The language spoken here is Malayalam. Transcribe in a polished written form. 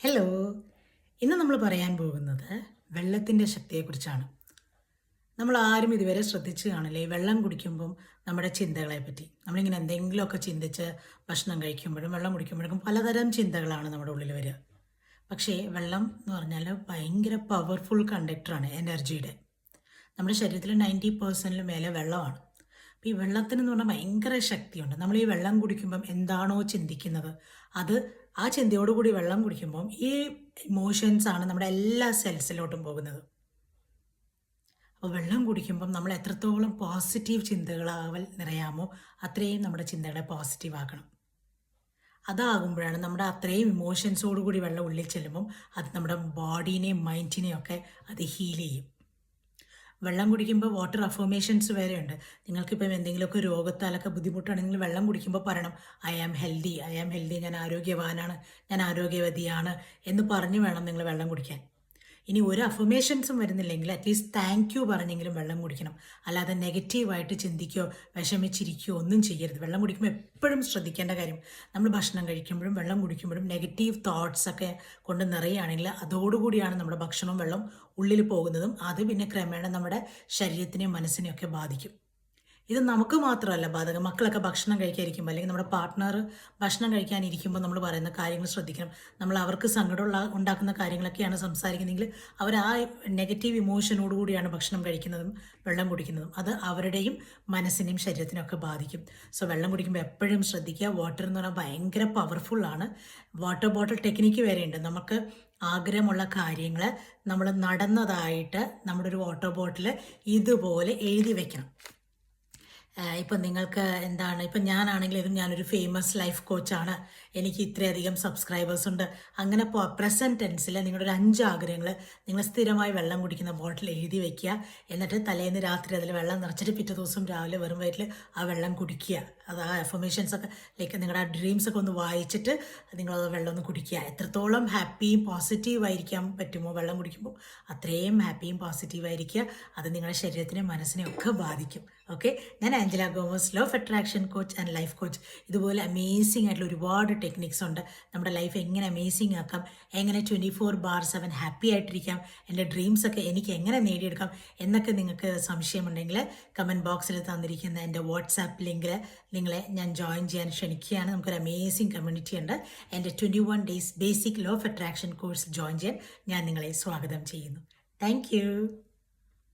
ഹലോ, ഇന്ന് നമ്മൾ പറയാൻ പോകുന്നത് വെള്ളത്തിൻ്റെ ശക്തിയെക്കുറിച്ചാണ്. നമ്മൾ ആരും ഇതുവരെ ശ്രദ്ധിച്ച് കാണില്ല ഈ വെള്ളം കുടിക്കുമ്പം നമ്മുടെ ചിന്തകളെ പറ്റി. നമ്മളിങ്ങനെ എന്തെങ്കിലുമൊക്കെ ചിന്തിച്ച് ഭക്ഷണം കഴിക്കുമ്പോഴും വെള്ളം കുടിക്കുമ്പോഴേക്കും പലതരം ചിന്തകളാണ് നമ്മുടെ ഉള്ളിൽ വരിക. പക്ഷേ വെള്ളം എന്ന് പറഞ്ഞാൽ ഭയങ്കര പവർഫുൾ കണ്ടക്ടറാണ് എനർജിയുടെ. നമ്മുടെ ശരീരത്തിൽ 90% മേലെ വെള്ളമാണ്. അപ്പോൾ ഈ വെള്ളത്തിനെന്ന് പറഞ്ഞാൽ ഭയങ്കര ശക്തിയുണ്ട്. നമ്മൾ ഈ വെള്ളം കുടിക്കുമ്പം എന്താണോ ചിന്തിക്കുന്നത് അത് ആ ചിന്തയോടുകൂടി വെള്ളം കുടിക്കുമ്പം ഈ ഇമോഷൻസ് ആണ് നമ്മുടെ എല്ലാ സെൽസിലോട്ടും പോകുന്നത്. അപ്പോൾ വെള്ളം കുടിക്കുമ്പം നമ്മൾ എത്രത്തോളം പോസിറ്റീവ് ചിന്തകളാവൽ നിറയാമോ അത്രയും നമ്മുടെ ചിന്തകളെ പോസിറ്റീവ് ആക്കണം. അതാകുമ്പോഴാണ് നമ്മുടെ അത്രയും ഇമോഷൻസോടുകൂടി വെള്ളം ഉള്ളിൽ ചെല്ലുമ്പം അത് നമ്മുടെ ബോഡീനെയും മൈൻഡിനെയും ഒക്കെ അത് ഹീൽ ചെയ്യും. വെള്ളം കുടിക്കുമ്പോൾ വാട്ടർ അഫർമേഷൻസ് വരെ ഉണ്ട്. നിങ്ങൾക്കിപ്പം എന്തെങ്കിലുമൊക്കെ രോഗത്താലൊക്കെ ബുദ്ധിമുട്ടാണെങ്കിൽ വെള്ളം കുടിക്കുമ്പോൾ പറയണം ഐ ആം ഹെൽത്തി, ഞാൻ ആരോഗ്യവാനാണ്, ഞാൻ ആരോഗ്യവതിയാണ് എന്ന് പറഞ്ഞ് വേണം നിങ്ങൾ വെള്ളം കുടിക്കാൻ. ഇനി ഒരു അഫർമേഷൻസും വരുന്നില്ലെങ്കിൽ അറ്റ്ലീസ്റ്റ് താങ്ക് യു പറഞ്ഞെങ്കിലും വെള്ളം കുടിക്കണം. അല്ലാതെ നെഗറ്റീവായിട്ട് ചിന്തിക്കുകയോ വിഷമിച്ചിരിക്കുകയോ ഒന്നും ചെയ്യരുത്. വെള്ളം കുടിക്കുമ്പോൾ എപ്പോഴും ശ്രദ്ധിക്കേണ്ട കാര്യം, നമ്മൾ ഭക്ഷണം കഴിക്കുമ്പോഴും വെള്ളം കുടിക്കുമ്പോഴും നെഗറ്റീവ് തോട്ട്സൊക്കെ കൊണ്ട് നിറയുകയാണെങ്കിൽ അതോടുകൂടിയാണ് നമ്മുടെ ഭക്ഷണവും വെള്ളം ഉള്ളിൽ പോകുന്നതും അത് പിന്നെ ക്രമേണ നമ്മുടെ ശരീരത്തിനെയും മനസ്സിനെയും ഒക്കെ ബാധിക്കും. ഇത് നമുക്ക് മാത്രമല്ല ബാധകം. മക്കളൊക്കെ ഭക്ഷണം കഴിക്കാതിരിക്കുമ്പോൾ അല്ലെങ്കിൽ നമ്മുടെ പാർട്ട്ണർ ഭക്ഷണം കഴിക്കാനിരിക്കുമ്പോൾ നമ്മൾ പറയുന്ന കാര്യങ്ങൾ ശ്രദ്ധിക്കണം. നമ്മൾ അവർക്ക് സങ്കടമുള്ള ഉണ്ടാക്കുന്ന കാര്യങ്ങളൊക്കെയാണ് സംസാരിക്കുന്നതെങ്കിൽ അവർ ആ നെഗറ്റീവ് ഇമോഷനോടുകൂടിയാണ് ഭക്ഷണം കഴിക്കുന്നതും വെള്ളം കുടിക്കുന്നതും. അത് അവരുടെയും മനസ്സിനെയും ശരീരത്തിനും ഒക്കെ ബാധിക്കും. സോ വെള്ളം കുടിക്കുമ്പോൾ എപ്പോഴും ശ്രദ്ധിക്കുക. വാട്ടർ എന്ന് പറഞ്ഞാൽ ഭയങ്കര പവർഫുള്ളാണ്. വാട്ടർ ബോട്ടിൽ ടെക്നിക്ക് വരെയുണ്ട്. നമുക്ക് ആഗ്രഹമുള്ള കാര്യങ്ങൾ നമ്മൾ നടന്നതായിട്ട് നമ്മുടെ ഒരു വാട്ടർ ബോട്ടിൽ ഇതുപോലെ എഴുതി വെക്കണം. ഇപ്പം നിങ്ങൾക്ക് എന്താണ്, ഇപ്പം ഞാനാണെങ്കിലും ഞാനൊരു ഫേമസ് ലൈഫ് കോച്ചാണ്, എനിക്ക് ഇത്രയധികം സബ്സ്ക്രൈബേഴ്സ് ഉണ്ട്, അങ്ങനെ പ്രസൻറ്റ് ടെൻസിൽ നിങ്ങളുടെ ഒരു 5 ആഗ്രഹങ്ങൾ നിങ്ങൾ സ്ഥിരമായി വെള്ളം കുടിക്കുന്ന ബോട്ടിൽ എഴുതി വയ്ക്കുക. എന്നിട്ട് തലേന്ന് രാത്രി അതിൽ വെള്ളം നിറച്ചിട്ട് പിറ്റേ ദിവസം രാവിലെ വെറും വയറ്റിൽ ആ വെള്ളം കുടിക്കുക. അത് ആ അഫർമേഷൻസൊക്കെ ലൈക്ക് നിങ്ങളുടെ ആ ഡ്രീംസൊക്കെ ഒന്ന് വായിച്ചിട്ട് നിങ്ങളത് വെള്ളം ഒന്ന് കുടിക്കുക. എത്രത്തോളം ഹാപ്പിയും പോസിറ്റീവായിരിക്കാൻ പറ്റുമോ വെള്ളം കുടിക്കുമ്പോൾ അത്രയും ഹാപ്പിയും പോസിറ്റീവായിരിക്കുക. അത് നിങ്ങളുടെ ശരീരത്തിനെയും മനസ്സിനെയും ഒക്കെ ബാധിക്കും. ഓക്കെ, ഞാൻ Angela Gomes, law of attraction coach and life coach. ഇതുപോലെ അമേസിംഗ് ആയിട്ടുള്ള ഒരുപാട് ടെക്നിക്സ് ഉണ്ട്. നമ്മുടെ ലൈഫ് എങ്ങനെ അമേസിംഗ് ആക്കാം, എങ്ങനെ 24/7 ഹാപ്പി ആയിട്ടിരിക്കാം, എൻ്റെ ഡ്രീംസൊക്കെ എനിക്ക് എങ്ങനെ നേടിയെടുക്കാം എന്നൊക്കെ നിങ്ങൾക്ക് സംശയമുണ്ടെങ്കിൽ കമൻറ്റ് ബോക്സിൽ തന്നിരിക്കുന്ന എൻ്റെ വാട്സാപ്പ് ലിങ്കിൽ ഞാൻ ജോയിൻ ചെയ്യാൻ ക്ഷണിക്കുകയാണ്. നമുക്കൊരു അമേസിംഗ് കമ്മ്യൂണിറ്റി ഉണ്ട്. എൻ്റെ 21 days basic law of attraction course join ചെയ്യാൻ ഞാൻ നിങ്ങളെ സ്വാഗതം ചെയ്യുന്നു. താങ്ക്